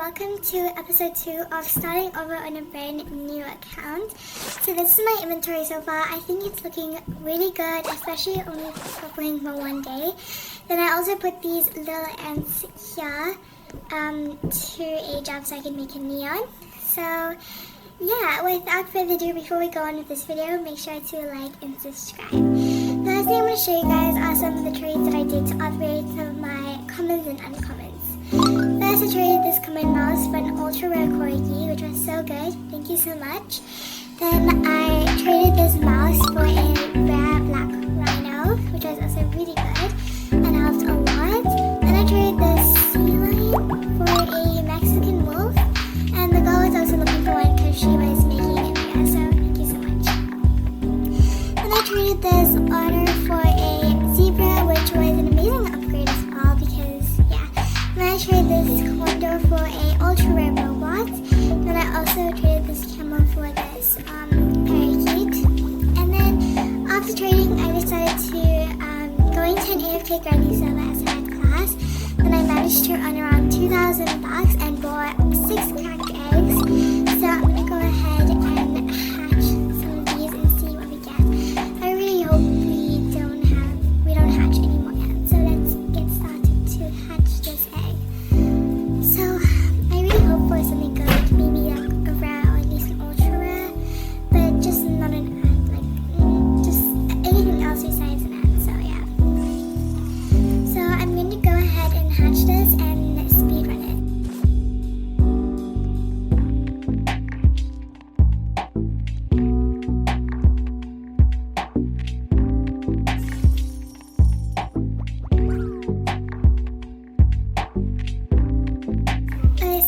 Welcome to episode 2 of starting over on a brand new account. So this is my inventory so far. I think it's looking really good, especially only for playing for one day. Then I also put these little ants here to age up so I can make a neon. So yeah, without further ado, before we go on with this video, make sure to like and subscribe. The first thing I'm going to show you guys are some of the trades that I did to upgrade some of my commons and uncommons. First, I traded this common mouse for an ultra rare corgi, which was so good. Thank you so much. Then I traded this mouse for a rare black rhino, which was also really good and helped a lot. Then I traded this sea lion for a Mexican wolf, and the girl was also looking for one because she was making it here, so thank you so much. Then I traded this otter for a zebra, which was an amazing upgrade as well because then I traded this condo for a ultra rare robot. Then I also traded this camel for this parakeet. And then after trading, I decided to go into an AFK grinding server as I had class. Then I managed to earn around 2,000 bucks and bought 6 cracked eggs. So I'm gonna go ahead and hatch some of these and see what we get. I really hope we don't hatch anymore yet. So let's get started to hatch this egg. So I really hope for something good, maybe like a rare or at least an ultra rare, but just not an ant, like just anything else besides an ant. So yeah. So I'm going to go ahead and hatch this and speedrun it.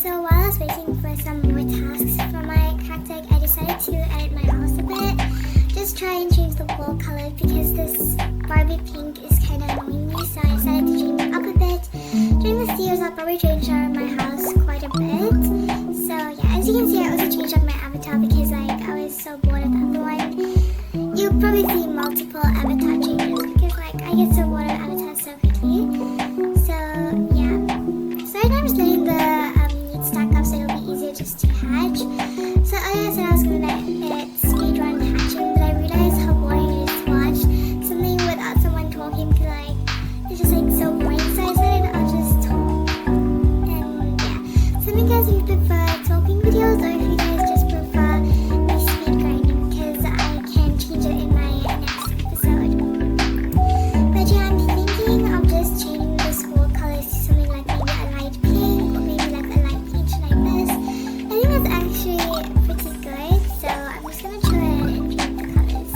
So while I was waiting for some more tasks for my cracked egg, I decided to edit my house a bit. Just try and change the wall color because this Barbie pink is kind of annoying me, so I decided to change it up a bit. During the years, I'll probably change my house quite a bit. So yeah, as you can see, I also changed up my avatar because I was so bored of the other one. You'll probably see multiple avatar changes because I get so bored of avatars so quickly. So yeah. So right now I'm just letting the stack up so it'll be easier just to hatch. So earlier I said I was going to let it speedrun hatching, but I realized how boring it is to watch something without someone talking because it's just so boring. So I said I'll just talk. And yeah. So let me guys if you prefer talking videos or if you guys just prefer me speed grinding because I can change it in my next episode. But yeah, I'm thinking of just changing this wall colors to something like maybe a light pink or maybe like a light peach like this. I think that's actually pretty good, so I'm just gonna try and paint the colors.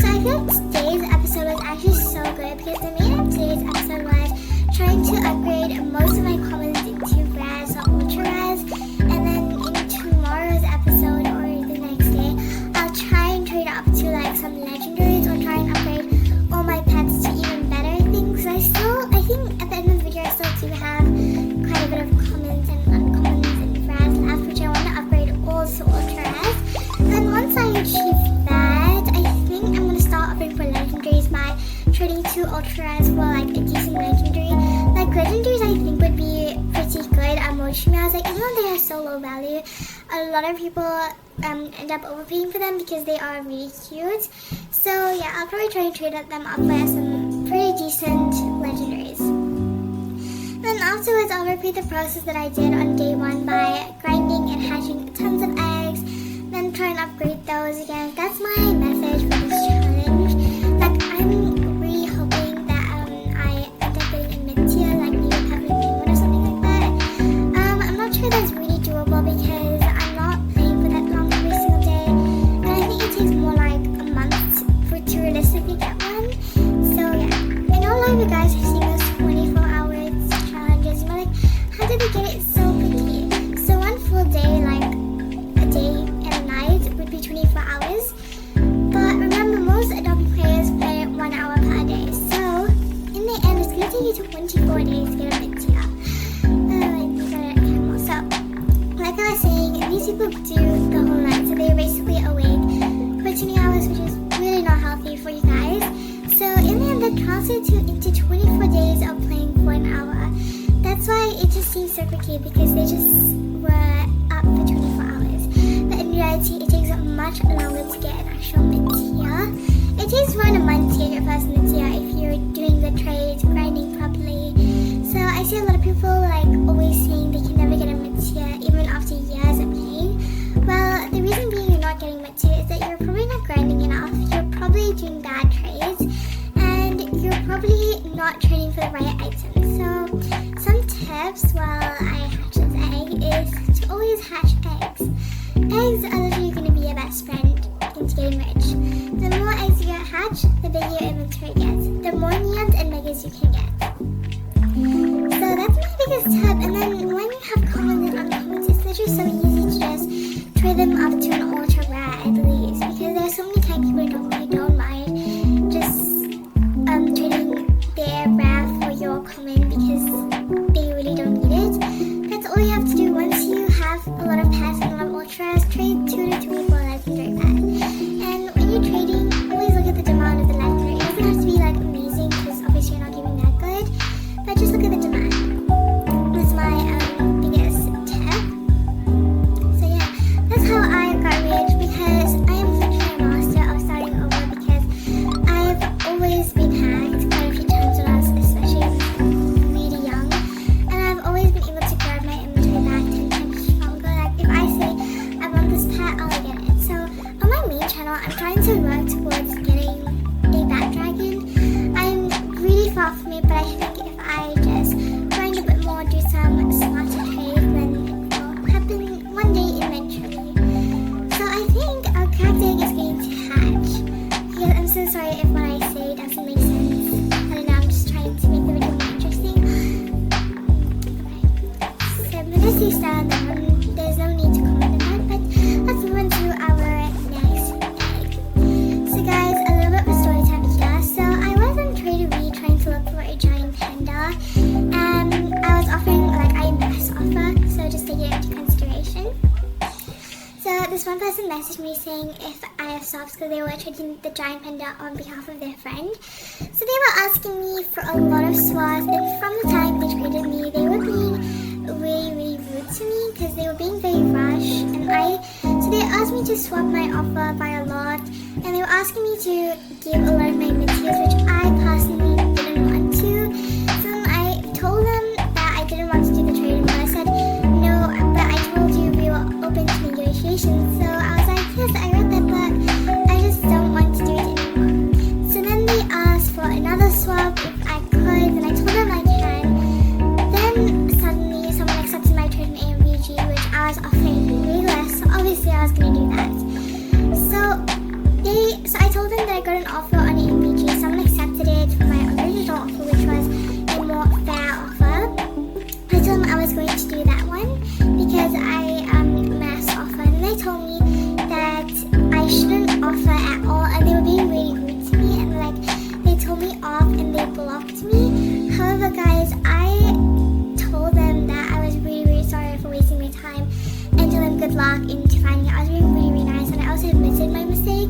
So I feel like today's episode was actually so good because the main of today's episode was trying to upgrade most of my commons into rares or ultra rares, and then in tomorrow's episode or the next day, I'll try and trade up to like some legendaries or try and upgrade all my pets to even better things. I think at the end of the video I still do have quite a bit of commons and uncommons and rares left, which I want to upgrade all to ultra rares. Then once I achieve that, I think I'm going to start upping for legendaries by trading 2 ultra rares for like a decent legendary. Like legendaries I think would be pretty good at motion meows. Like even though they are so low value, a lot of people end up overpaying for them because they are really cute. So yeah, I'll probably try and trade them up for some pretty decent legendaries. Then afterwards, I'll repeat the process that I did on day 1 by grinding and hatching tons of eggs, then try and upgrade those again. That's my message for this challenge. Like I'm really hoping that I end up getting a mid-tier, like maybe a peppermint penguin or something like that. I'm not sure that's really doable because I'm not playing for that long every single day, and I think it takes more like a month to realistically get one. So yeah, I know a lot of you guys have seen those 24-hour challenges. You're like, how did they get it so quickly? So one full day, like a day and a night, would be 24 hours. But seems so quickly because they just were up for 24 hours. But in reality, it takes much longer to get an actual mid-tier. It takes around a month to get your first mid-tier if you're doing the trades, grinding properly. So I see a lot of people like always saying they can never get a mid-tier even after years of playing. Well, the reason being you're not getting mid-tier is that you're probably not grinding enough, you're probably doing bad trades, and you're probably not trading for the right items. So some tips while I hatch this egg is to always hatch eggs. Eggs are literally going to be your best friend into getting rich. The more eggs you get hatched, the bigger your inventory gets. The more neons and megas you can get. So that's my biggest tip. And then when you have commons and uncommons, it's literally so easy to just trade them up to an ultra rare, I believe, because there are so many kind people who don't mind just trading their rare for your common because they really don't need it. That's all you have to do. Once you have a lot of pets and a lot of ultras, trade 2 to 24 legendary pets. And when you're trading, always look at the demand of the legendary. It doesn't have to be like amazing because obviously you're not giving that good, but just look at the demand. That's my biggest tip. So yeah, that's how I got rich, because I am literally a master of starting over, because I've always been hacked quite a few times when I was especially really young, and I've always been able to grab my inventory back 10 times stronger. Like if I say I want this pet, I'll get it. So on my main channel, I'm trying to work towards getting a bat dragon. I'm really far from it, but I think if I just grind a bit more, do some smarter trades, then it will happen one day eventually. So I think our cacti is going to hatch. Because I'm so sorry if what I say doesn't make sense. I don't know, I'm just trying to make the video more interesting. Okay. So I'm gonna see start, there's no need to comment on that, but let's move on to our next egg. So guys, a little bit of a story time here. So I was on Tradery trying to look for a giant panda, and I was offering like a mass offer, so just take it into consideration. So this one person messaged me saying if I have subs because they were trading the giant panda on behalf of their friend. So they were asking me for a lot of swaps, and from the time they traded me, they were being really rude to me because they were being very rushed, and so they asked me to swap my offer by a lot, and they were asking me to give a lot of my mid-tiers, which I personally didn't want to. So then I told them that I didn't want to do the trade, but I said no, but I told you we were open to negotiations. So I was like, yes, I read that, but I just don't want to do it anymore. So then they asked for another swap if I could, and I told them I can. Then suddenly someone accepted my trade in AMVG, which I was offering way less, so obviously I was going to do that. So I told them that I got an offer on AMVG. Someone accepted it for my original offer, which was a more fair offer. I told them I was going to do that one because I mass offered, and they told me that I shouldn't offer at all, and they were being really rude to me, and like they told me off and they blocked me. However, guys, I told them that I was really sorry for wasting my time and told them good luck into finding it. I was being really nice, and I also admitted my mistake.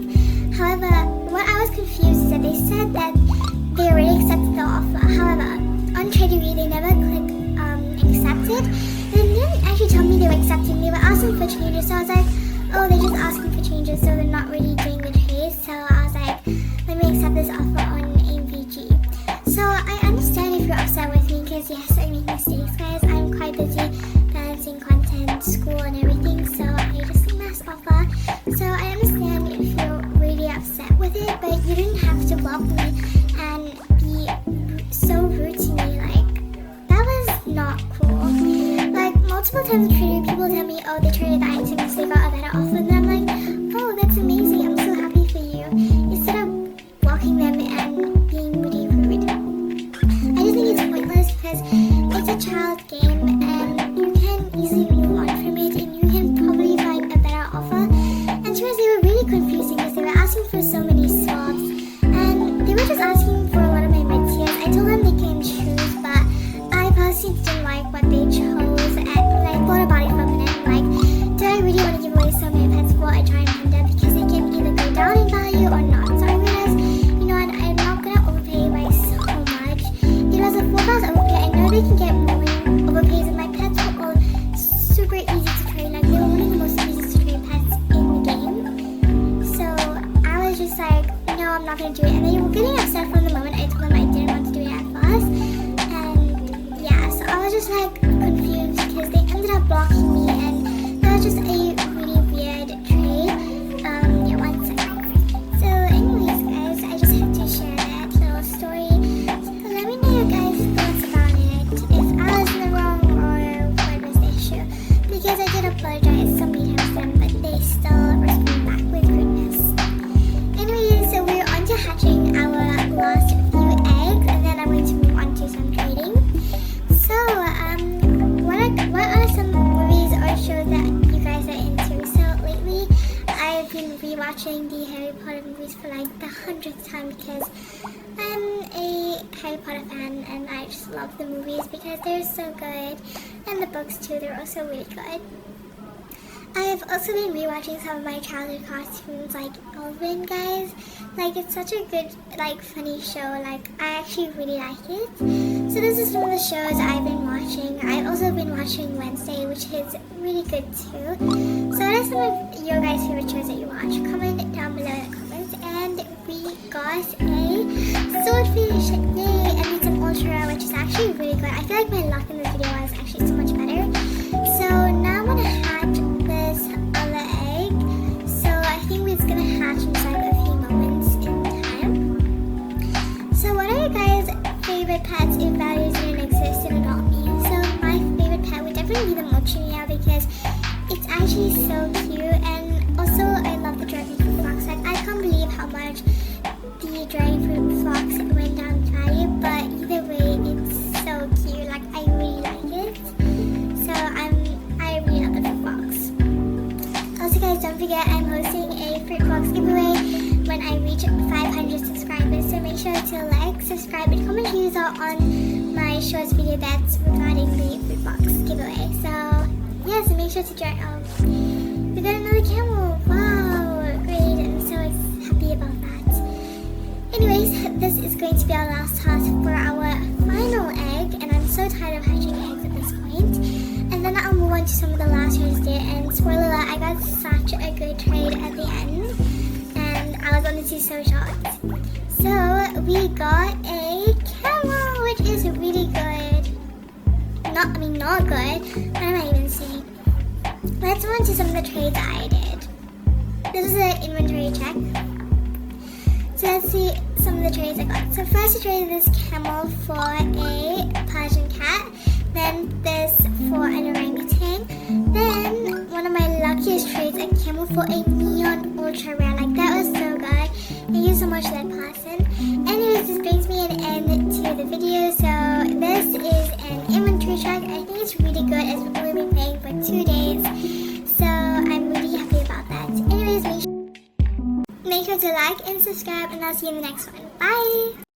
However, what I was confused is that they said that they already accepted the offer. However, on Tradery, they never clicked accepted. They didn't actually tell me they were accepting. They were asking for changes. So I was like, oh, they're just asking for changes, so they're not really doing the trade. So I was like, let me accept this offer on AMVG. So I understand if you're upset with me, because yes, I make mistakes, guys. I'm quite busy balancing content, school, and everything. So I just mass offer. So I understand if you're really upset with it, but you didn't have to block me and be so rude to me. Like, that was not cool. Like, multiple times in trading, people tell me, oh, they traded the items, they got a better offer, and I'm like, oh, that's amazing, I'm so happy for you. Instead of blocking them and being really rude. I just think it's pointless because it's a child game, and you can easily move on from it, and you can probably find a better offer. And to us, they were really confusing because they were asking for so many swaps, and they were just asking for a lot of my mid-tiers. I told them they can choose, but I personally didn't like what they chose, and like thought about it for a minute. Like, did I really want to give away so many pets I'm not going to do it. And they were getting upset from the moment I told them I didn't want to do it at first. And yeah, so I was just like confused because they ended up blocking me, and that was just a really weird trade. Yeah, one second. So anyways guys, I just had to share that little story. So let me know your guys' thoughts about it. If I was in the wrong or what was the issue. Because I did apologize so many times to them, but they still respond back with goodness. Anyways, so we're on to hatching our last few eggs, and then I'm going to move on to some trading. So, what are some movies or shows that you guys are into? So lately, I've been rewatching the Harry Potter movies for like the 100th time because I'm a Harry Potter fan and I just love the movies because they're so good, and the books too, they're also really good. I've also been rewatching some of my childhood cartoons like Alvin, guys. Like, it's such a good, like, funny show. Like, I actually really like it. So this is some of the shows I've been watching. I've also been watching Wednesday, which is really good too. So what are some of your guys' favorite shows that you watch? Comment down below in the comments. And we got a swordfish, yay! And it's an ultra, which is actually really good. I feel like my luck in this video was actually so much better. So now I'm gonna hatch this other egg. So I think it's gonna hatch inside a few moments in time. So what are your guys' favorite pets if values didn't exist in adoptme? So my favorite pet would definitely be the mochi meow because it's actually so cute, and also I love the dragon fruit fox. Like, I can't believe how much the dragon fruit fox went down in value, but either way it's so cute. Like, I really like it. So I really love the fruit fox. Also guys, don't forget I'm hosting a fruit box giveaway when I reach 500 subscribers. So make sure to like, subscribe, and comment your user on my shorts video that's regarding the fruit box giveaway. So yeah, so make sure to join. We got another camel. Wow, great! I'm so happy about that. Anyways, this is going to be our last task for our final egg, and I'm so tired of hatching eggs at this point. And then I'll move on to some of the last trades there. And spoiler alert, I got such a good trade at the end, and I was honestly so shocked. So we got a camel, which is really good. Not good. What am I even saying? Let's move on to some of the trades that I did. This is an inventory check. So let's see some of the trades I got. So first I traded this camel for a Persian cat. Then this for an orangutan. Then one of my luckiest trades, a camel for a neon ultra rare. Like, that was so good. Thank you so much to that person. Anyways, this brings me an end to the video. So this is an inventory check. I think it's really good as we've only been playing for 2 days. So I'm really happy about that. Anyways, make sure to like and subscribe, and I'll see you in the next one. Bye!